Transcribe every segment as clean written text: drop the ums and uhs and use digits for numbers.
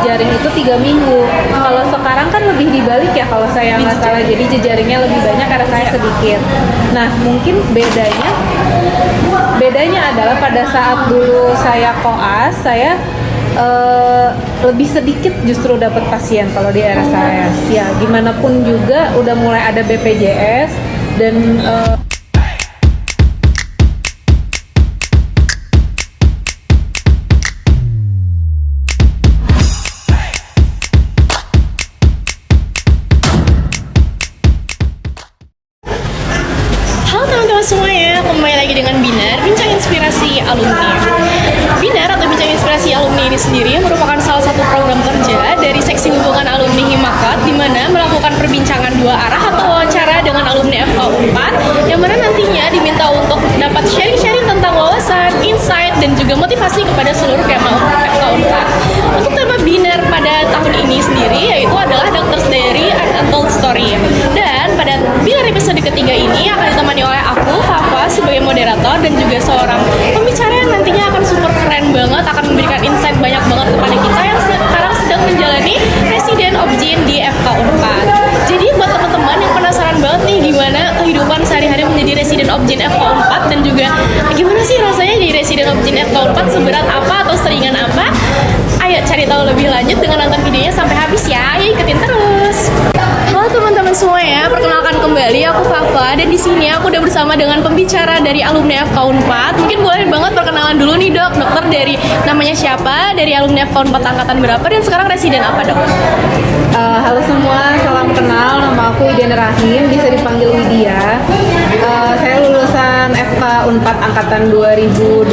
jejaring itu 3 minggu. Kalau sekarang kan lebih dibalik ya kalau saya nggak salah, jadi jejaringnya lebih banyak karena saya sedikit. Nah mungkin bedanya adalah pada saat dulu saya koas, saya lebih sedikit justru dapat pasien kalau di RSAS. Ya gimana pun juga udah mulai ada BPJS dan Halo teman-teman semuanya, kembali lagi dengan Binar, Bincang Inspirasi Alumni. Binar atau Bincang Inspirasi Alumni ini sendiri merupakan salah satu program kerja dari Seksi Hubungan Alumni Himakat, di mana melakukan perbincangan dua arah atau wawancara dengan alumni FK4, yang mana nantinya diminta untuk dapat sharing-sharing tentang wawasan, insight, dan juga motivasi kepada seluruh kema FK4. Untuk tema Binar pada tahun ini sendiri yaitu adalah Doctor's Diary and Untold Story. Dan pada Binar episode ketiga ini akan ditemani oleh aku, Fafa, sebagai moderator dan juga seorang pembicara yang nantinya akan super keren banget, akan memberikan insight banyak banget kepada kita yang sekarang sedang menjalani Resident Obgyn di FK4. Jadi buat teman-teman yang penasaran banget nih gimana kehidupan sehari-hari menjadi Resident Obgyn FK4 dan juga gimana sih rasanya jadi Resident Obgyn FK4, seberat apa atau seringan apa, ayo cari tahu lebih lanjut dengan nonton videonya sampai habis ya. Ayo ikutin terus. Halo teman-teman semuanya, perkenalkan kembali aku Fafa, dan di sini aku udah bersama dengan pembicara dari alumni FK4. Mungkin boleh banget perkenalan dulu nih dok, dokter dari namanya siapa, dari alumni FK4 angkatan berapa, dan sekarang residen apa dok? halo semua, salam kenal, nama aku Iden Rahim, bisa dipanggil Widya. Saya lulusan FK4 angkatan 2012,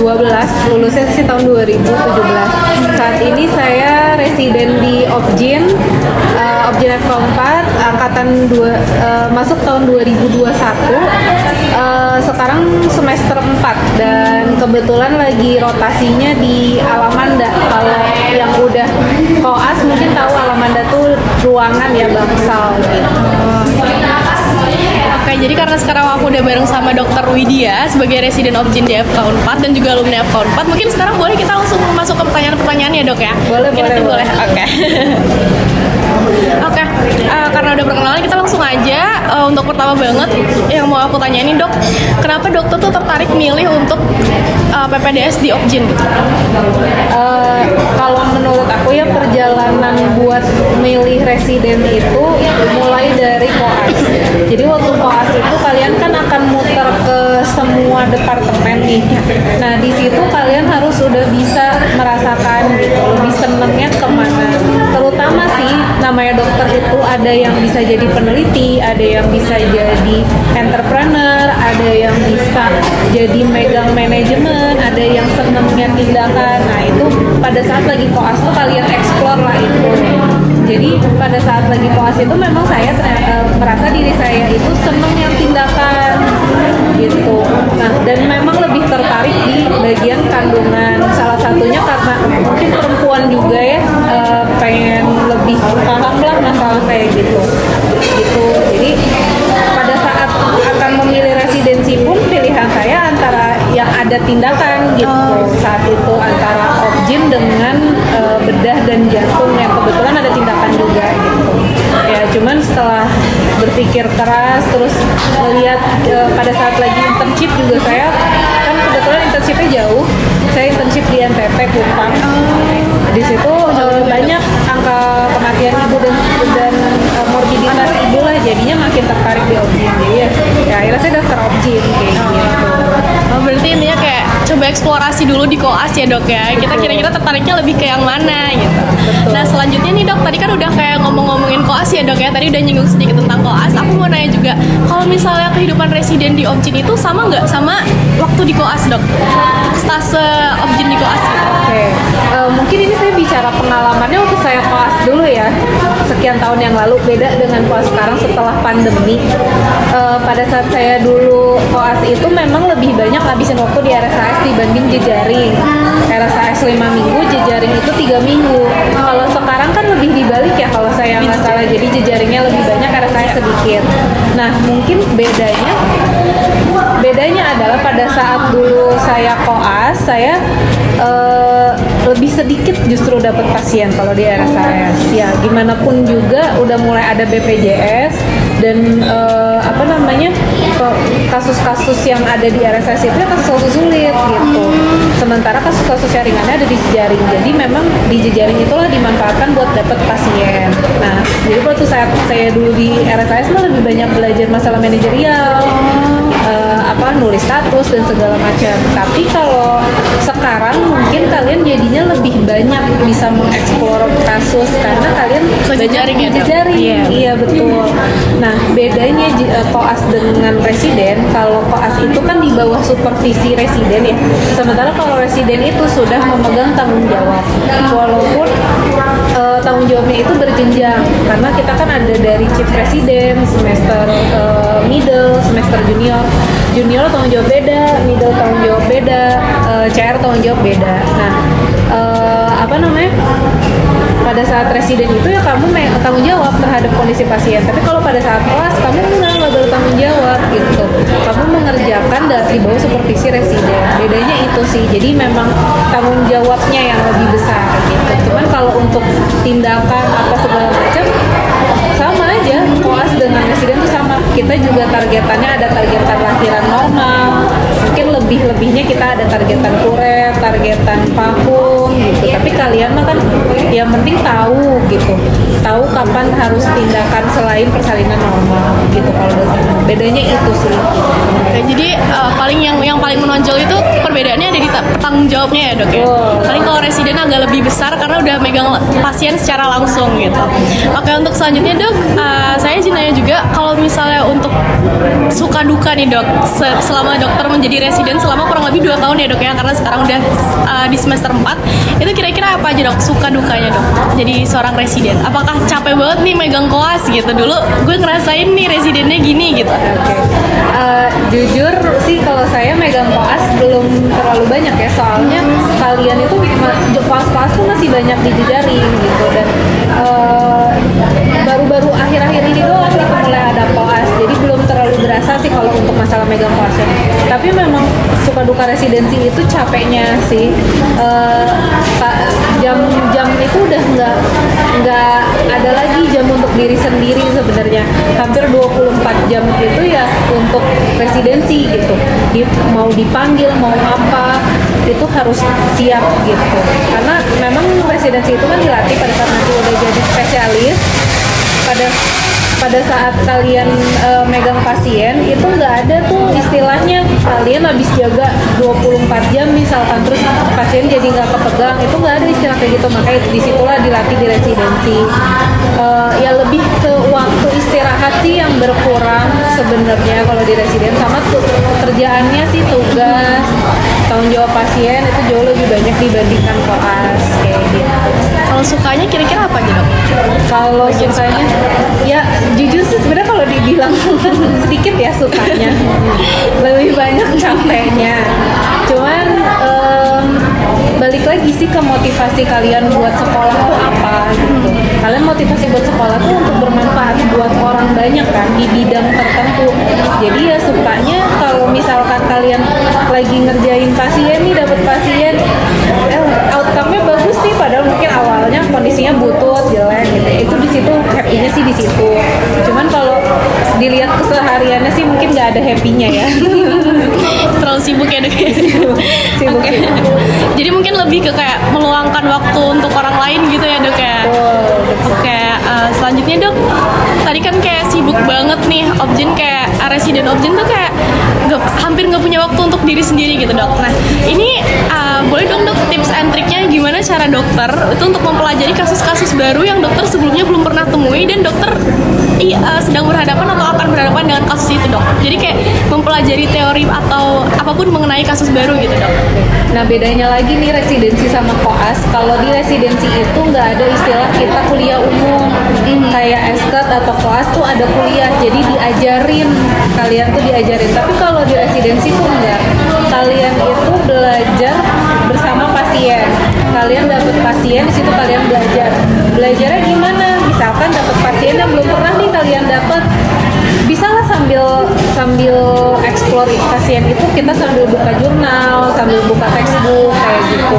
lulusnya sih tahun 2017. Saat ini saya residen di Obgyn FK4 angkatan masuk tahun 2021. Sekarang semester 4 dan kebetulan lagi rotasinya di Alamanda. Kalau yang udah koas mungkin tahu Alamanda tuh ruangan ya, Bangsal gitu. Oke, jadi karena sekarang aku udah bareng sama Dokter Widya sebagai Resident Obgyn di FK4 dan juga alumni FK4, mungkin sekarang boleh kita langsung masuk ke pertanyaan-pertanyaan ya dok ya? Boleh. Oke. Oke, karena udah perkenalan kita langsung aja. Untuk pertama banget yang mau aku tanya ini dok, kenapa dokter tuh tertarik milih untuk PPDS di Obgyn gitu? Kalau menurut aku ya, perjalanan buat milih residen itu mulai dari koas. Jadi waktu koas itu kalian kan akan muter ke semua departemen nih. Nah di situ kalian harus udah bisa merasakan gitu lebih senengnya kemana. Terutama sih namanya dokter itu ada yang bisa jadi peneliti, ada yang bisa jadi entrepreneur, ada yang bisa jadi megang manajemen, ada yang senengnya tindakan. Nah itu pada saat lagi koas tuh kalian explore lah itu. Jadi pada saat lagi koas itu memang saya merasa diri saya itu seneng yang tindakan gitu. Nah dan memang lebih tertarik di bagian kandungan. Salah satunya karena mungkin perempuan juga ya, pengen lebih paham lah masalah kayak gitu. Jadi pada saat akan memilih residensi pun pilihan saya antara yang ada tindakan gitu. Saat itu antara Obgyn dengan bedah dan jantung yang kebetulan ada tindakan juga gitu. Ya cuman setelah berpikir keras terus melihat pada saat lagi internship juga, saya kan kebetulan internshipnya jauh. Saya internship di NTT Kupang. Di situ banyak angka kematian ibu dan morbiditas ibu lah, jadinya makin tertarik di Obgyn. Jadi ya akhirnya saya daftar Obgyn kayak gitu. Oh, berarti intinya kayak coba eksplorasi dulu di koas ya dok ya. Kita kira-kira tertariknya lebih ke yang mana gitu. Betul. Nah selanjutnya nih dok, tadi kan udah kayak ngomongin koas ya dok ya. Tadi udah nyinggung sedikit tentang koas. Aku mau nanya juga, kalau misalnya kehidupan residen di Obgyn itu sama nggak sama waktu di koas dok? Stase Obgyn di koas gitu. Oke, mungkin ini saya bicara pengalamannya waktu saya koas dulu ya, sekian tahun yang lalu, beda dengan koas sekarang setelah pandemi. Pada saat saya dulu koas itu memang lebih banyak habisin waktu di RSAS dibanding jejaring. RSAS 5 minggu, jejaring itu 3 minggu. Kalau sekarang kan lebih dibalik ya kalau saya nggak salah, jadi jejaringnya lebih banyak, RSAS sedikit. Nah mungkin bedanya adalah pada saat dulu saya koas, saya lebih sedikit justru dapat pasien kalau di RSAS. Ya gimana pun juga udah mulai ada BPJS dan apa namanya kasus-kasus yang ada di RSAS itu kasus-kasus sulit gitu. Sementara kasus-kasus yang ringannya ada di jejaring. Jadi memang di jejaring itulah dimanfaatkan buat dapat pasien. Nah, jadi waktu saya dulu di RSAS mah lebih banyak belajar masalah manajerial, nulis status dan segala macam. Tapi kalau sekarang mungkin kalian jadinya lebih banyak bisa mengeksplor kasus karena kalian ke jejaring ya, jejaring. Iya betul. Nah, bedanya koas dengan residen, kalau koas itu kan di bawah supervisi residen ya. Sementara kalau residen itu sudah memegang tanggung jawab. Walaupun tanggung jawabnya itu berjenjang karena kita kan ada dari chief resident, semester middle, semester junior. Junior tanggung jawab beda, middle tanggung jawab beda, CR tanggung jawab beda. Nah, pada saat residen itu ya kamu tanggung jawab terhadap kondisi pasien. Tapi kalau pada saat kelas kamu nggak bertanggung jawab gitu. Kamu mengerjakan dari bawah supervisi residen. Bedanya itu sih. Jadi memang tanggung jawabnya yang lebih besar gitu. Cuman kalau untuk tindakan apa segala macam sama aja. Koas dengan residen itu sama. Kita juga targetannya ada targetan lahiran normal. Mungkin lebihnya kita ada targetan kuret, targetan pahum gitu. Tapi kalian mah kan yang penting tahu gitu. Tahu kapan harus tindakan selain persalinan normal gitu. Kalau bedanya itu sih. Oke, jadi yang paling menonjol itu perbedaannya ada di tanggung jawabnya ya, Dok ya. Paling kalau residen agak lebih besar karena udah megang pasien secara langsung gitu. Oke, untuk selanjutnya, Dok, saya izin nanya juga kalau misalnya untuk suka duka nih, Dok, selama dokter menjadi residen selama kurang lebih 2 tahun ya, Dok ya, karena sekarang udah di semester 4. Itu kira-kira apa aja, Dok, suka dukanya, Dok, jadi seorang residen? Apakah capek banget nih megang koas gitu? Dulu gue ngerasain nih residennya gini gitu. Jujur sih kalau saya megang koas belum terlalu banyak ya, soalnya kalian itu koas-koas tuh masih banyak di jejaring gitu, dan baru-baru akhir-akhir ini doang gitu mulai ada koas, jadi belum terlalu berasa sih kalau untuk masalah megang koasnya. Tapi memang suka duka residensi itu capeknya sih. Jam itu udah nggak ada lagi jam untuk diri sendiri sebenarnya. Hampir 24 jam itu ya untuk residensi gitu. Mau dipanggil mau apa itu harus siap gitu. Karena memang residensi itu kan dilatih pada saat nanti udah jadi spesialis. Pada saat kalian megang pasien itu nggak ada tuh istilahnya kalian habis jaga 24 jam misalkan terus pasien jadi nggak kepegang, itu nggak ada istilah kayak gitu. Makanya disitulah dilatih di residensi. Ya lebih ke waktu istirahat sih yang berkurang sebenarnya kalau di residen, sama tuh pekerjaannya sih tugas tanggung jawab pasien itu jauh lebih banyak dibandingkan koas kayak gitu. Kalau sukanya kira-kira apa gitu? Kalau sukanya ya jujur sih sebenarnya kalau dibilang sedikit ya sukanya, lebih banyak capeknya. Cuman balik lagi sih ke motivasi kalian buat sekolah tuh apa gitu. Kalian motivasi buat sekolah tuh untuk bermanfaat buat orang banyak kan di bidang tertentu. Jadi ya sukanya kalau misalkan kalian lagi ngerjain pasien nih, dapat pasien outcome-nya bagus nih, padahal mungkin awalnya kondisinya butut, jelek gitu. Itu di situ happy-nya sih di situ. Cuman kalau dilihat kesehariannya sih mungkin nggak ada happy-nya ya. Terlalu sibuk ya, Dok. Sibuk. Okay. Jadi mungkin lebih ke kayak meluangkan waktu untuk orang lain gitu ya, Dok ya. Oke, selanjutnya, Dok, tadi kan kayak sibuk banget nih Objen, kayak residen Objen tuh kayak hampir nggak punya waktu untuk diri sendiri gitu, Dok. Nah, ini boleh dong, Dok, tips and triknya gimana cara dokter itu untuk mempelajari kasus-kasus baru yang dokter sebelumnya belum pernah temui dan dokter sedang berhadapan atau akan berhadapan dengan kasus itu, Dok. Jadi kayak mempelajari teori atau apapun mengenai kasus baru gitu, Dok. Nah, bedanya lagi nih residensi sama koas. Kalau di residensi itu nggak ada istilah kita kuliah umum. Kayak esket atau koas tuh ada kuliah, jadi diajarin, kalian tuh diajarin. Tapi kalau di residensi tuh enggak. Kalian itu belajar bersama pasien. Kalian dapat pasien, di situ kalian belajar. Belajarnya gimana? Misalkan dapat pasien yang belum pernah nih kalian dapat, bisa lah sambil explore explore pasien itu kita sambil buka jurnal, sambil buka textbook kayak gitu.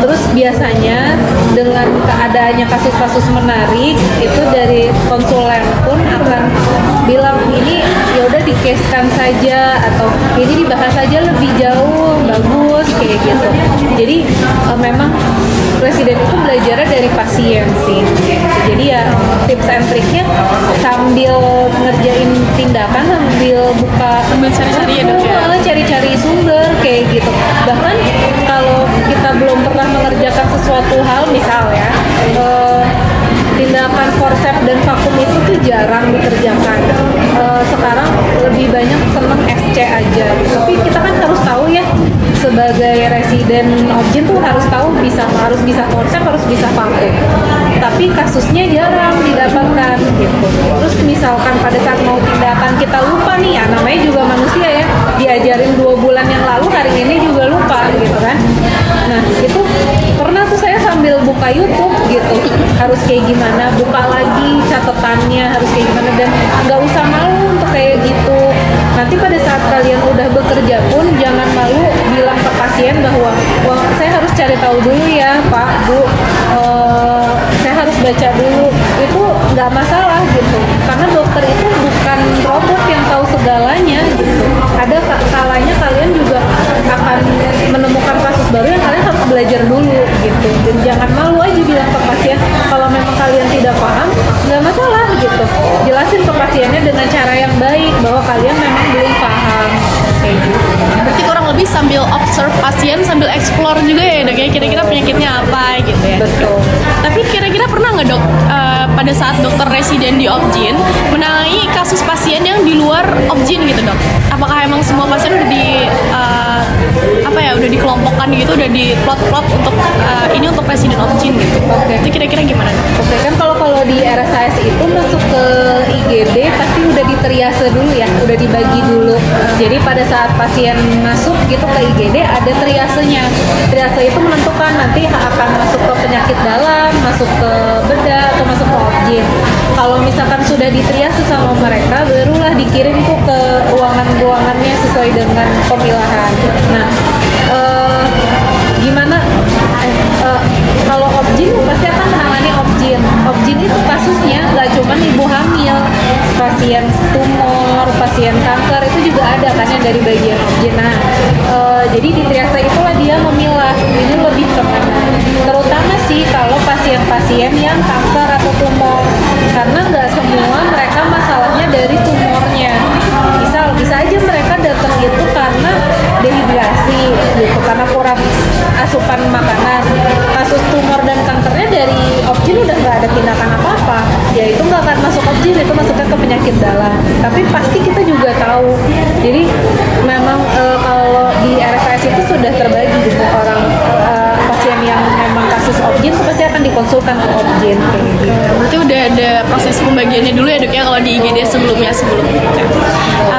Terus biasanya dengan keadaannya kasus-kasus menarik itu dari konsulen pun akan bilang ini ya udah di-case-kan saja atau ini dibahas saja lebih jauh, bagus kayak gitu. Jadi memang presiden itu belajarnya dari pasien sih. Jadi ya tips and triknya sambil ngerjain tindakan sambil buka Sambil cari-cari ya dok ya. cari-cari sumber kayak gitu. Bahkan kalau kita belum pernah mengerjakan sesuatu hal misal ya tindakan forceps dan vakum itu tuh jarang dikerjakan. Sekarang lebih banyak seneng SC aja. Tapi kita kan harus tahu ya sebagai residen obgyn tuh harus tahu harus bisa forceps, harus bisa vakum. Tapi kasusnya jarang didapatkan gitu. Terus misalkan pada saat mau tindakan kita lupa nih ya, namanya juga manusia ya, diajarin 2 bulan yang lalu hari ini juga lupa gitu kan. Nah itu pernah tuh saya sambil buka YouTube gitu, harus kayak gimana, buka lagi catatannya harus kayak gimana, dan nggak usah malu untuk kayak gitu. Nanti pada saat kalian udah bekerja pun jangan malu bilang ke pasien bahwa wah saya harus cari tahu dulu ya Pak Bu, saya harus baca dulu, itu nggak masalah gitu, karena dokter itu bukan robot yang tahu segalanya gitu. Ada kalanya kalian juga akan menemukan kasus baru yang kalian harus belajar dulu gitu, dan jangan malu aja bilang ke pasien kalau memang kalian tidak paham, nggak masalah gitu, jelasin ke pasiennya dengan cara yang baik bahwa kalian memang belum paham kayak gitu. Berarti kurang lebih sambil observe pasien, sambil explore juga ya dok ya, kira-kira penyakitnya apa gitu ya. Betul. Tapi kira-kira pernah nggak dok pada saat dokter residen di obgyn menangani kasus pasien yang di luar obgyn gitu dok? Apakah emang semua pasien udah udah dikelompokkan gitu, udah di plot untuk ini untuk residen obgyn gitu? Oke. Itu kira-kira gimana dok? Oke, kan kalau di RSAS itu masuk ke IGD pasti udah ditriase dulu ya, udah dibagi dulu. Jadi pada saat pasien masuk gitu ke IGD ada triasenya. Triase itu menentukan nanti akan masuk ke penyakit dalam, masuk ke bedah atau masuk ke obgyn. Kalau misalkan sudah ditriase sama mereka, barulah dikirim tuh ke ruangan-ruangannya sesuai dengan pemilahan. Nah, gimana? Kalau obgyn pasti akan menangani obgyn. Obgyn itu kasusnya nggak cuma ibu hamil, pasien tumor, pasien kanker itu juga ada kan yang dari bagian obgyn. Nah, jadi di triase itulah dia memilah ini lebih kemana. Terutama sih kalau pasien-pasien yang kanker atau tumor, karena nggak semua mereka masalahnya dari tumornya. Bisa aja mereka datang itu karena dehidrasi gitu, karena kurang asupan makanan. Kasus tumor dan kankernya dari obgyn udah nggak ada tindakan apa-apa, ya itu nggak akan masuk obgyn, itu masuknya ke penyakit dalam. Tapi pasti kita juga tahu, jadi memang kalau di RSAS itu sudah terbagi gitu orang pasien yang memang kasus obgyn itu pasti akan dikonsultan ke obgyn kayak gitu. Berarti udah ada proses pembagiannya dulu ya dok ya kalau di IGD sebelumnya.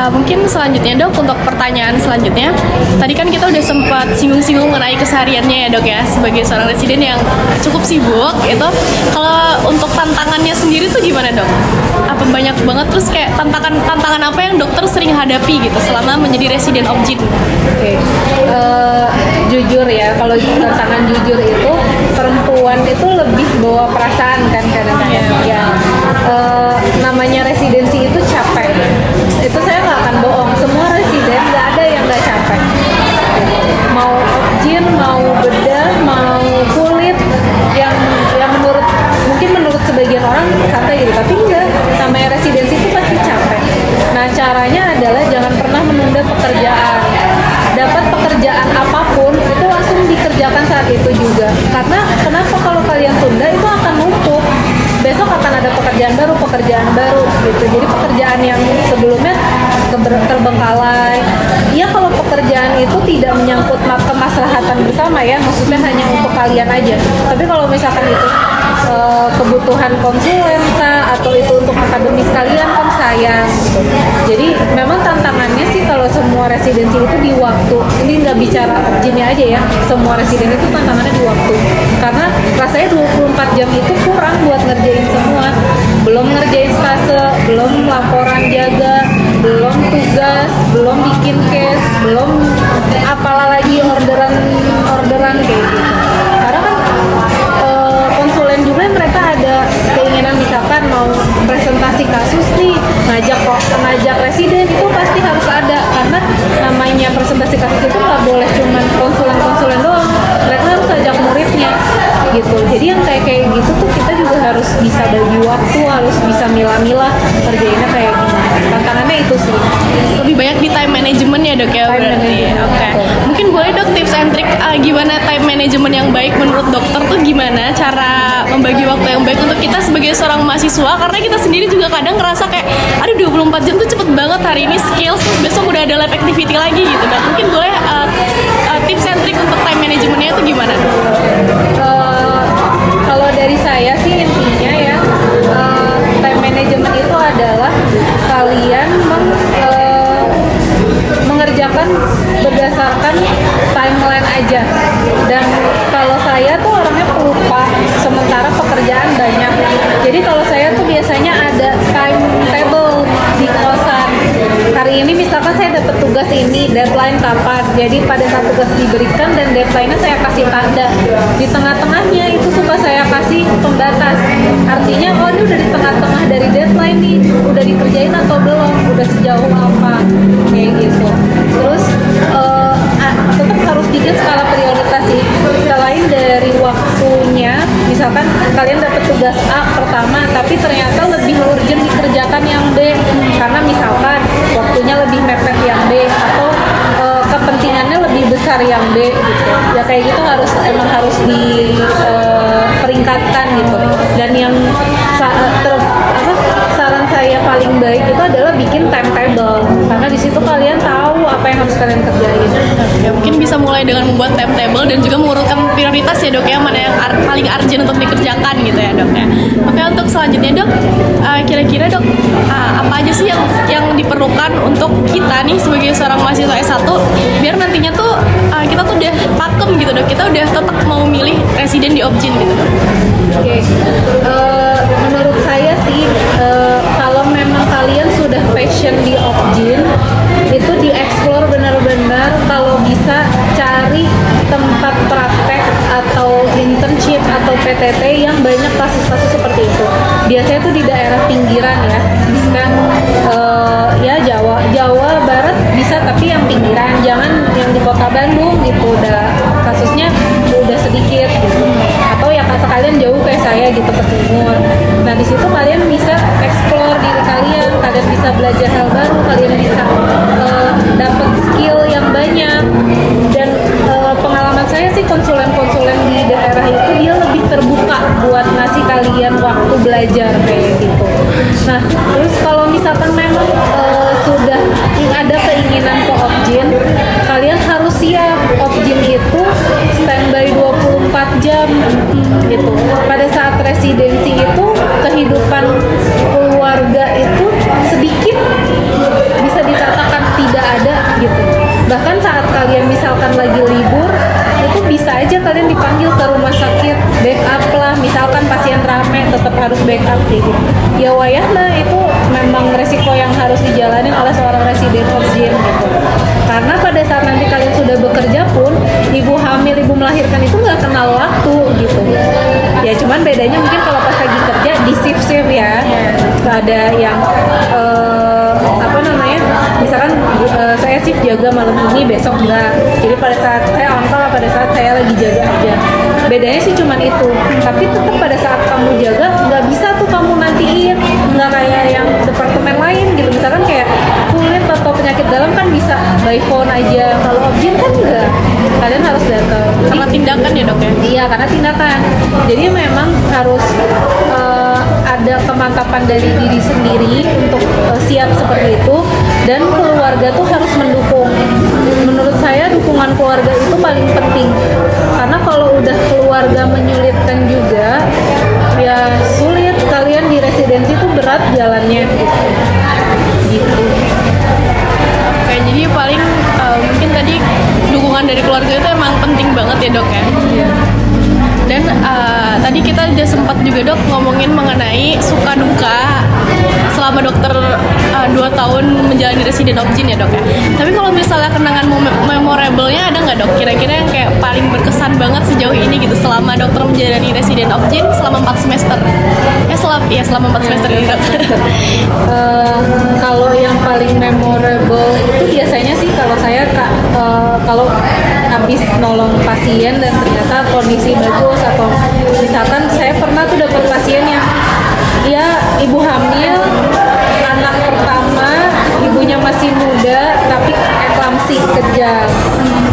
Mungkin selanjutnya dok, untuk pertanyaan selanjutnya, tadi kan kita udah sempat singgung-singgung mengenai kesehariannya ya dok ya sebagai seorang residen yang cukup sibuk itu. Kalau untuk tantangannya sendiri tuh gimana dok? Apa banyak banget, terus kayak tantangan apa yang dokter sering hadapi gitu selama menjadi residen obgyn? Oke. Jujur ya, kalau tantangan jujur itu perempuan itu lebih bawa perasaan kan kadang-kadang. Ya, namanya residensi itu capek. Itu saya nggak akan bohong. Semua residen nggak ada yang nggak capek. Mau obgyn, mau bedah, mau kulit, yang menurut sebagian orang santai gitu, tapi enggak. Namanya residensi itu pasti capek. Nah caranya adalah jangan pernah menunda pekerjaan. Dapat pekerjaan apapun itu langsung dikerjakan saat itu juga. Karena kenapa kalau kalian tunda itu akan numpuk. Besok akan ada pekerjaan baru gitu. Jadi pekerjaan yang sebelumnya terbengkalai. Ya kalau pekerjaan itu tidak menyangkut kemaslahatan bersama ya, maksudnya hanya untuk kalian aja. Tapi kalau misalkan itu kebutuhan konsulen atau itu untuk akademis kalian kan sayang gitu. Jadi memang tantangannya sih kalau semua residensi itu di waktu. Ini nggak bicara obgynnya aja ya, semua residen itu tantangannya di waktu. Karena rasanya 24 jam itu kurang buat ngerjain semua. Belum ngerjain stase, belum laporan jaga, belum tugas, belum bikin case. belum apalagi orderan kayak gitu. Karena kan konsulen juga mereka ada keinginan misalkan mau presentasi kasus nih, ngajak residen itu pasti harus ada, karena namanya presentasi kasus itu nggak boleh cuman konsulen doang, mereka harus ajak muridnya gitu. Jadi yang kayak gitu tuh kita juga harus bisa bagi waktu, harus bisa milah-milah kerjainnya kayak gimana. Tantangannya itu sih. Lebih banyak di time management ya dok ya Time berarti. management. Oke. Mungkin boleh dok tips and trick gimana time management yang baik menurut dokter tuh gimana cara membagi waktu yang baik untuk kita sebagai seorang mahasiswa, karena kita sendiri juga kadang ngerasa kayak aduh 24 jam tuh cepet banget, hari ini skills terus besok udah ada lab activity lagi gitu. Nah, mungkin boleh tips and trick untuk time managementnya itu gimana dok? Kalau dari saya sih intinya ya, time management itu adalah kalian mengerjakan berdasarkan timeline aja. Dan kalau saya tuh orangnya pelupa, sementara pekerjaan banyak. Jadi kalau saya tuh biasanya ada timetable di kosan. Hari ini misalkan saya dapat tugas ini, deadline kapan. Jadi pada saat tugas diberikan dan deadline-nya saya kasih tanda. Di tengah-tengahnya itu suka saya kasih pembatas. Artinya, oh ini udah di tengah-tengah dari deadline nih, udah dikerjain atau belum, udah sejauh apa, kayak gitu. Terus tetap harus bikin skala prioritas sih. Selain dari waktunya, misalkan kalian dapat tugas A pertama, tapi ternyata lebih urgent dikerjakan yang B, karena misalkan waktunya lebih mepet yang B, atau kepentingannya lebih besar yang B gitu. Ya kayak gitu emang harus diperingkatkan gitu. Dan yang saran saya paling baik itu adalah bikin timetable, karena di situ kalian tahu apa yang harus kalian kerjain. Ya mungkin bisa mulai dengan membuat timetable dan juga mengurutkan prioritas ya dok ya, mana yang paling urgent untuk dikerjakan gitu ya dok ya. Oke, untuk selanjutnya dok, kira-kira dok apa aja sih yang diperlukan untuk kita nih sebagai seorang mahasiswa S1 biar nantinya tuh kita tuh udah pakem gitu dok, kita udah tetap mau milih residen di Opjin gitu dok. Oke. Menurut saya sih kalau memang kalian sudah passion di Opjin, itu dieksplor benar-benar. Kalau bisa cari tempat praktek atau internship atau PTT yang banyak kasus-kasus seperti itu. Biasanya tuh di daerah pinggiran ya, misalkan ya Jawa Barat bisa, tapi yang pinggiran, jangan yang di kota Bandung gitu, udah kasusnya udah sedikit gitu. Atau ya sekalian jauh kayak saya gitu ke timur. Nah di situ kalian bisa explore diri kalian bisa belajar hal baru, kalian bisa dapat skill yang banyak. Dan pengalaman saya sih konsulen-konsulen di daerah itu dia lebih terbuka buat ngasih kalian waktu belajar kayak gitu. Nah terus kalau misalkan memang sudah ada keinginan ke Opjin, kalian harus siap. Opjin itu standby 24 jam gitu. Pada saat residensi itu kehidupan keluarga itu sedikit bisa dikatakan tidak ada gitu. Bahkan saat kalian misalkan lagi libur, itu bisa aja kalian dipanggil ke rumah sakit, backup lah, misalkan pasien rame tetap harus backup gitu. Ya wayahna itu memang resiko yang harus dijalani oleh seorang residen Opjin gitu. Karena pada saat nanti kalian sudah bekerja pun, ibu hamil, ibu melahirkan itu nggak kenal waktu gitu. Ya cuman bedanya mungkin kalau pas lagi kerja di shift ya, ada yang misalkan saya shift jaga malam ini, besok enggak. Jadi pada saat saya on call, pada saat saya lagi jaga aja. Bedanya sih cuman itu. Tapi tetap pada saat kamu jaga, nggak bisa tuh kamu nantiin. Nggak kayak yang departemen lain gitu. Misalkan kayak kulit atau penyakit dalam kan bisa by phone aja. Kalau Opjin kan enggak. Kalian harus datang. Karena tindakan ya dok ya? Iya, karena tindakan. Jadi memang harus ada kemantapan dari diri sendiri untuk siap seperti itu. Dan keluarga tuh harus mendukung. Menurut saya dukungan keluarga itu paling penting. Karena kalau udah keluarga menyulitkan juga, ya sulit. Kalian di residensi tuh berat jalannya gitu. Oke, jadi paling mungkin tadi dukungan dari keluarga itu emang penting banget ya dok ya. Dan tadi kita udah sempat juga dok ngomongin mengenai suka duka selama dokter 2 tahun menjalani resident obgyn ya dok ya. Tapi kalau misalnya kenangan memorable-nya ada nggak dok? Kira-kira yang kayak paling berkesan banget sejauh ini gitu selama dokter menjalani resident obgyn selama 4 semester? Selama 4 semester gitu dok. Kalau yang paling memorable itu biasanya sih kalau saya kalau habis nolong pasien dan ternyata kondisi bagus, atau misalkan saya pernah tuh dapat pasien yang dia ibu hamil, anak pertama, ibunya masih muda tapi eklamsi kejang.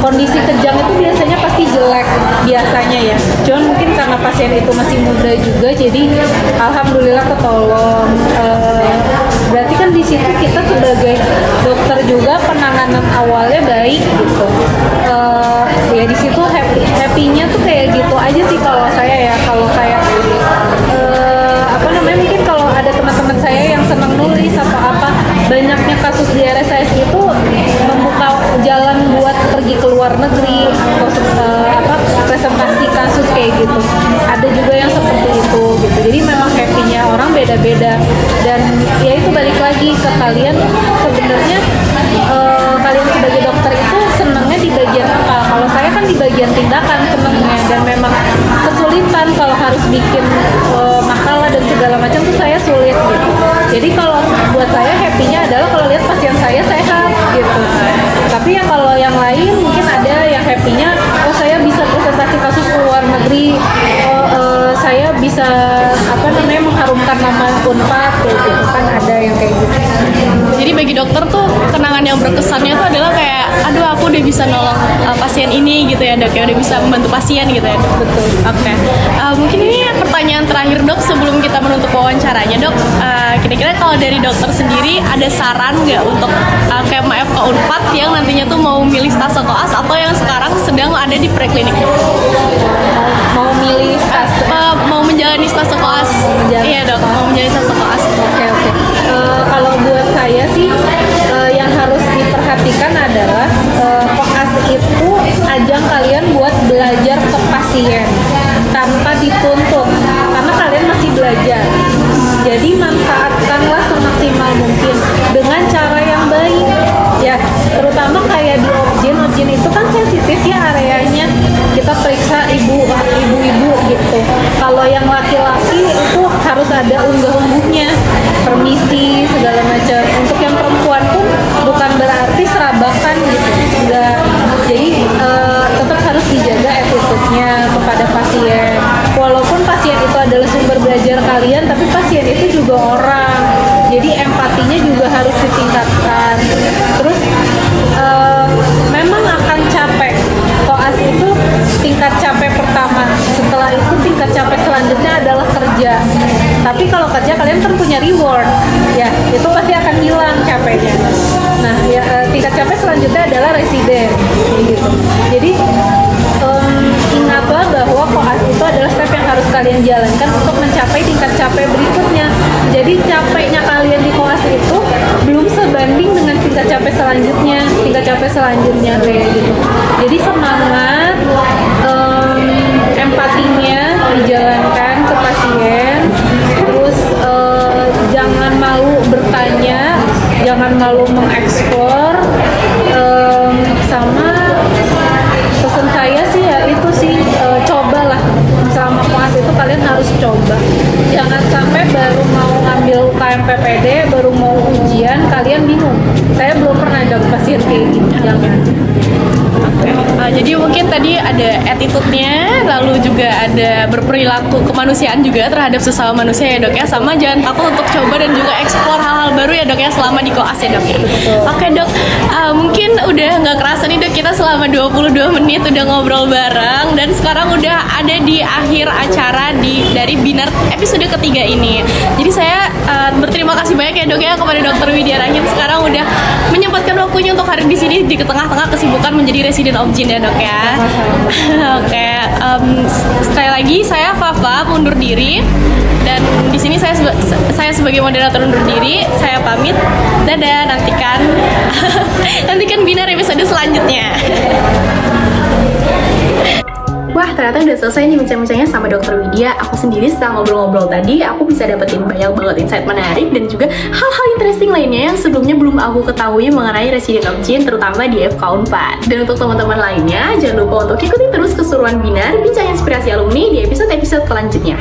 Kondisi kejang itu biasanya pasti jelek biasanya ya. Cuman mungkin karena pasien itu masih muda juga, jadi alhamdulillah ketolong. Berarti kan di situ kita sebagai dokter juga penanganan awalnya baik gitu. Ya di situ happy-nya tuh kayak gitu aja sih kalau saya ya. Kalau kayak mungkin kalau ada teman-teman saya yang senang nulis atau apa, banyaknya kasus di RSIS itu membuka jalan buat pergi ke luar negeri atau presentasi kasus kayak gitu. Ada juga yang seperti itu gitu. Jadi memang happy-nya orang beda-beda, dan ya itu balik lagi ke kalian sebenarnya. Kalian sebagai dokter itu senangnya di bagian apa? Kalau saya kan di bagian tindakan senangnya, dan memang kesulitan kalau harus bikin makalah dan segala macam tuh saya sulit gitu. Jadi kalau buat saya happy-nya adalah kalau lihat pasien saya sehat gitu. Tapi ya kalau yang lain mungkin ada yang happy-nya, saya bisa presentasi kasus ke luar negeri, saya bisa mengharumkan nama Unpad gitu kan, ada yang kayak gitu. Jadi bagi dokter tuh kenangan yang berkesannya tuh adalah kayak, aduh aku udah bisa nolong pasien ini gitu ya dok, ya udah bisa membantu pasien gitu ya dok. Betul. Oke. Mungkin ini pertanyaan terakhir dok sebelum kita menutup wawancaranya dok. Kira-kira kalau dari dokter sendiri ada saran nggak untuk KMFK Unpad yang nantinya tuh mau milih stase koas atau yang sekarang sedang ada di preklinik? Mau milih stase? Mau menjalani stase koas. Iya dok, mau menjalani stase koas. Oke. Kalau buat saya sih yang harus diperhatikan adalah koas itu ajang kalian buat belajar ke pasien tanpa dituntut, karena kalian masih belajar. Jadi manfaatkanlah semaksimal mungkin dengan cara yang baik ya, terutama kayak di obgyn itu kan sensitif ya areanya, kita periksa ibu-ibu gitu. Kalau yang laki-laki itu harus ada unggah-ungguhnya, permisi segala macam. Untuk yang perempuan pun bukan berarti serabakan gitu, enggak. Jadi tetap harus dijaga attitude-nya kepada pasien. Walaupun pasien itu adalah sumber belajar kalian, tapi pasien itu juga orang. Jadi empatinya juga harus ditingkatkan. Terus memang akan capek. Koas itu tingkat capek pertama. Setelah itu tingkat capek selanjutnya adalah kerja. Tapi kalau kerja kalian kan punya reward, ya itu pasti akan hilang capeknya. Nah, ya, tingkat capek selanjutnya adalah residen, gitu. Jadi ingatlah bahwa koas itu adalah step yang harus kalian jalankan untuk mencapai tingkat capek berikutnya. Jadi capeknya kalian di koas itu belum sebanding dengan tingkat capek selanjutnya kayak gitu. Jadi semangat, empatinya dijalankan ke pasien, terus jangan malu bertanya, jangan malu mengeksplor, sama pesan saya sih ya itu sih, cobalah selama koas itu kalian harus coba. Jangan sampai baru mau ngambil UKM PPD, baru mau ujian kalian bingung. Saya belum pernah ada pasien kayak gitu. Jangan. Jadi mungkin tadi ada attitude-nya, lalu juga ada berperilaku kemanusiaan juga terhadap sesama manusia ya dok ya, sama jangan takut untuk coba dan juga eksplor hal-hal baru ya dok ya selama di koas ya dok ya. Oke dok, mungkin udah nggak kerasa nih dok, kita selama 22 menit udah ngobrol bareng, dan sekarang udah ada di akhir acara dari Binar episode ketiga ini. Jadi saya berterima kasih banyak ya dok ya kepada Dr. Widya Rahim, sekarang udah menyempatkan waktunya untuk hadir di sini di tengah-tengah kesibukan menjadi residen obgyn ya dok ya. Oke, sekali lagi saya Fafa mundur diri, dan di sini saya sebagai moderator undur diri. Saya pamit, dadah, nantikan Binar episode selanjutnya. Wah, ternyata udah selesai nih bincang-bincangnya sama Dokter Widya. Aku sendiri setelah ngobrol-ngobrol tadi, aku bisa dapetin banyak banget insight menarik dan juga hal-hal interesting lainnya yang sebelumnya belum aku ketahui mengenai Residen Opcin, terutama di FK4. Dan untuk teman-teman lainnya, jangan lupa untuk ikuti terus keseruan Binar Bincang Inspirasi Alumni di episode-episode selanjutnya.